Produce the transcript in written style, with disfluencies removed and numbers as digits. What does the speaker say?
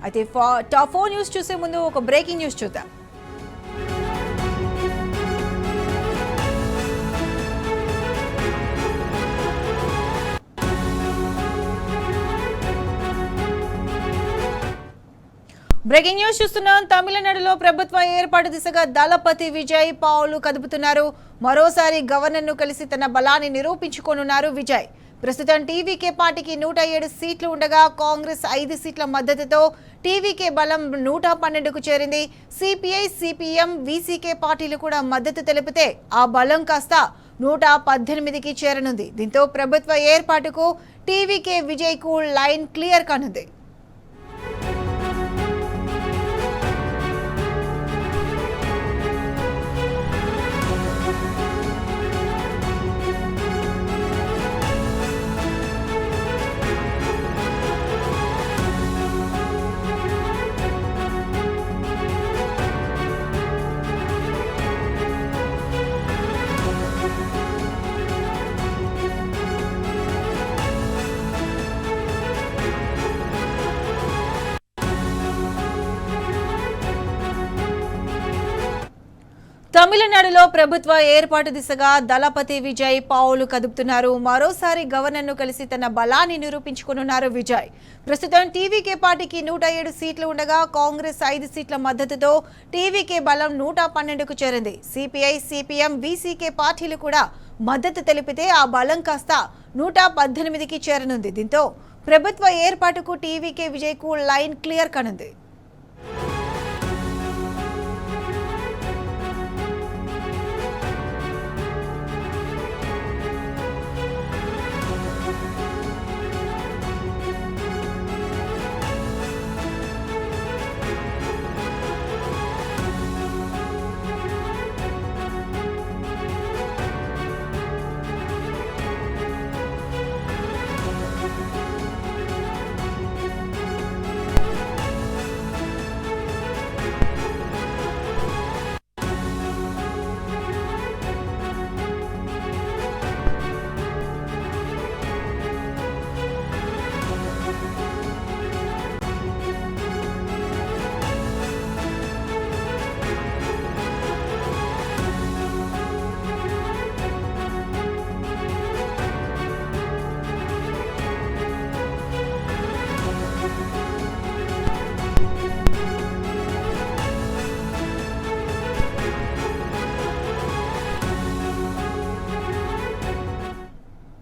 అయితే top 4 news చూసే ముందు ఒక బ్రేకింగ్ న్యూస్ చూద్దాం. బ్రేకింగ్ న్యూస్ చూస్తున్నాం. తమిళనాడులో ప్రభుత్వ ఏర్పాటు దిశగా దళపతి విజయ్ పావులు కదుపుతున్నారు. మరోసారి గవర్నర్ను కలిసి తన బలాన్ని నిరూపించుకోనున్నారు విజయ్. ప్రస్తుతం టీవీకే పార్టీకి 107 సీట్లు ఉండగా కాంగ్రెస్ 5 సీట్ల మద్దతుతో టీవీకే బలం 112కు చేరింది. సిపిఐ, సిపిఎం, వీసీకే పార్టీలు కూడా మద్దతు తెలిపితే ఆ బలం కాస్త 118కి చేరనుంది. దీంతో ప్రభుత్వ ఏర్పాటుకు టీవీకే విజయ్కు లైన్ క్లియర్ కానుంది. తమిళనాడులో ప్రభుత్వ ఏర్పాటు దిశగా దళపతి విజయ్ పావులు కదుపుతున్నారు. మరోసారి గవర్నర్ను కలిసి తన బలాన్ని నిరూపించుకోనున్నారు విజయ్. ప్రస్తుతం టీవీకే పార్టీకి 107 సీట్లు ఉండగా కాంగ్రెస్ 5 సీట్ల మద్దతుతో టీవీకే బలం 112కు చేరింది. సిపిఐ, సిపిఎం, వీసీకే పార్టీలు కూడా మద్దతు తెలిపితే ఆ బలం కాస్త 118కి చేరనుంది. దీంతో ప్రభుత్వ ఏర్పాటుకు టీవీకే విజయ్కు లైన్ క్లియర్ కానుంది.